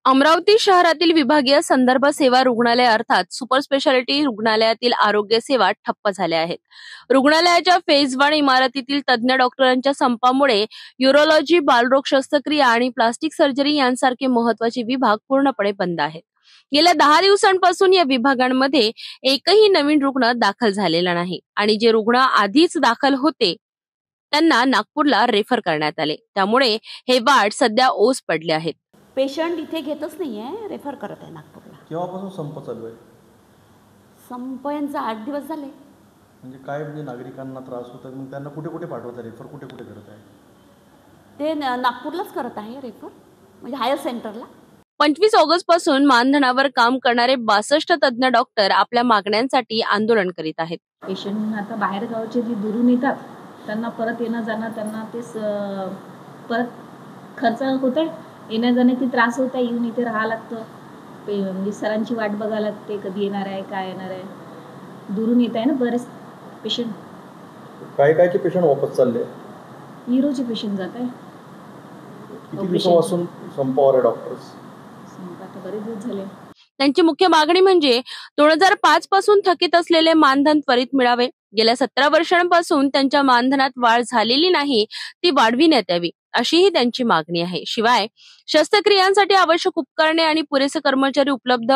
अमरावती शहरातील विभागीय संदर्भ सेवा रुग्णालय अर्थात सुपर स्पेशालिटी रुग्णालयातील आरोग्य सेवा ठप्प झाल्या आहेत। रुग्णालयाच्या फेज 1 इमारतीतील तज्ञ डॉक्टरांच्या संपामुळे यूरोलॉजी, बालरोग शस्त्रक्रिया आणि प्लास्टिक सर्जरी यांसारखे महत्त्वाचे विभाग पूर्णपणे बंद आहेत। गेल्या 10 दिवसांपासून या विभागांमध्ये एकही नवीन रुग्ण दाखल झालेला नाही आणि जे रुग्ण आधीच दाखल होते त्यांना नागपूरला रेफर करण्यात आले। त्यामुळे हे वार्ड सध्या ओस पडले आहेत। पेशंट इथे घेतच नाहीये, रेफर करत आहे नागपूरला। केव्हापासून संप चालू आहे? संप यांचा 8 दिवस झाले। म्हणजे काय म्हणजे नागरिकांना त्रास होतो, मग त्यांना कुठे कुठे पाठवतात, रेफर कुठे कुठे करत आहे? ते नागपूरलाच करत आहे रेफर, म्हणजे हायर सेंटरला। 25 ऑगस्ट पासून मानधनावर काम करणारे 62 तज्ञ डॉक्टर आपल्या मागण्यांसाठी आंदोलन करीत आहेत। पेशंट आता बाहेर गावचे जे दुरून येतात त्यांना परत येणं जाणं, त्यांना ते परत खर्च होते, येण्या जाण्याची त्रास होता, येऊन इथे राहावं लागतं, म्हणजे सरांची वाट बघायला लागते, कधी येणार आहे काय येणार आहे, दुरून येत आहे ना बरेच पेशंट। काय पेशंट वापस चालले? यूरोचे पेशंट जात आहे। किती दिवसापासून संपावर आहे डॉक्टर्स? आता बरेच दिवस झाले। त्यांची मुख्य मागणी म्हणजे 2005 पासून थकीत असलेले मानधन त्वरित मिळावे। गेल्या 17 वर्षांपासून त्यांच्या मानधनात वाढ झालेली नाही, ती वाढविण्यात यावी अशीही त्यांची मागणी आहे। शिवाय शस्त्रक्रियांसाठी आवश्यक उपकरणे आणि पुरेसे कर्मचारी उपलब्ध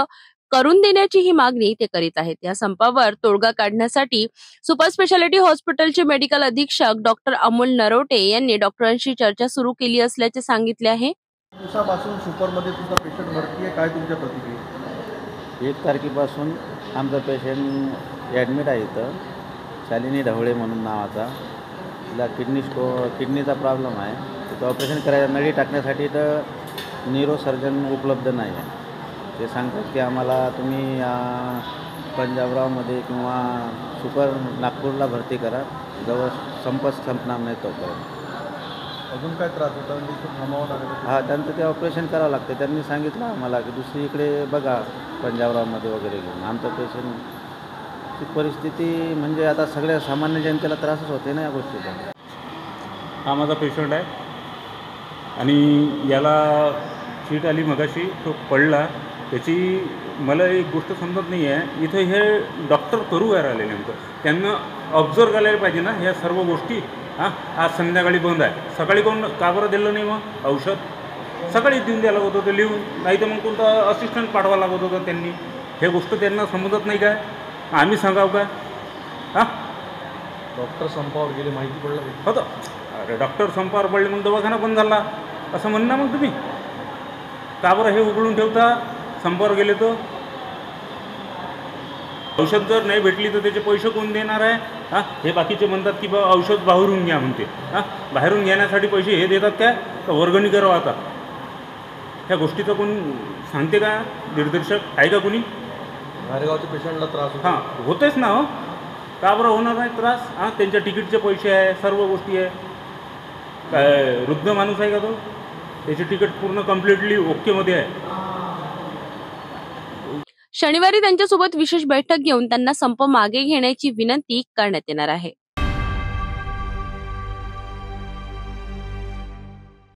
करून देण्याची ही मागणी ते करीत आहेत। या संपावर तोडगा काढण्यासाठी सुपर स्पेशालिटी हॉस्पिटलचे मेडिकल अधीक्षक डॉक्टर अमोल नरोटे यांनी डॉक्टरांशी चर्चा सुरू केली असल्याचे सांगितले आहे। दिवसापासून सुपरमध्ये तुमचा पेशंट भरती आहे, काय तुमच्या प्रतिक्रिया? 1 तारखेपासून आमचा पेशंट ॲडमिट आहे इथं, शालिनी ढवळे म्हणून नावाचा। तिला किडनीचा प्रॉब्लेम आहे, तिथं ऑपरेशन करायला नळी टाकण्यासाठी तर न्यूरोसर्जन उपलब्ध नाही आहे। ते सांगतात की आम्हाला तुम्ही पंजाबरावमध्ये किंवा सुपर नागपूरला भरती करा, जवळ संपणार नाही तोपर्यंत। अजून काय त्रास होता? थांबावं लागेल? हां, त्यांचं ते ऑपरेशन करावं लागतं। त्यांनी सांगितलं आम्हाला की दुसरीकडे बघा, पंजाबरावमध्ये वगैरे घेऊन। आमचं पेशंटची परिस्थिती म्हणजे आता सगळ्या सामान्य जनतेला त्रासच होते ना या गोष्टीचा। हा माझा पेशंट आहे आणि याला सीट आली मगाशी, तो पडला। त्याची मला एक गोष्ट समजत नाही आहे, इथं हे डॉक्टर करू काय राहिले नेमकं? त्यांना ऑब्झर्व करायला पाहिजे ना ह्या सर्व गोष्टी। आज संध्याकाळी बंद आहे, सकाळी कोण का बरं दिलं नाही? मग औषध सकाळी देऊन द्यायला लागत होतं लिहून, नाही तर मग कोणता असिस्टंट पाठवा लागत होतं त्यांनी। हे गोष्ट त्यांना समजत नाही काय? आम्ही सांगावं काय? डॉक्टर संपावर गेले, माहिती पडलं होतं? अरे डॉक्टर संपावर पडले मग दवाखाना बंद झाला असं म्हणणं। मग तुम्ही का बरं हे उघडून ठेवता? संपावर गेले तर औषध जर नाही भेटली तर त्याचे पैसे कोण देणार आहे? हे बाकीचे म्हणतात की बा औषध बाहेरून घ्या म्हणते। बाहेरून घेण्यासाठी पैसे हे देतात काय? तर वर्गणी करावं आता। ह्या गोष्टीचं कोण सांगते का? दिग्दर्शक आहे का कोणी? बाहेरगावच्या पेशंटला त्रास होतो? हां, होतेच ना। हो, का बरं होणार नाही त्रास? त्यांच्या तिकीटचे पैसे आहे, सर्व गोष्टी आहे। काय वृद्ध माणूस आहे का तो? त्याची तिकीट पूर्ण कम्प्लिटली ओकेमध्ये आहे। शनिवारी त्यांच्यासोबत विशेष बैठक घेऊन त्यांना संप मागे घेण्याची विनंती करण्यात येणार आहे।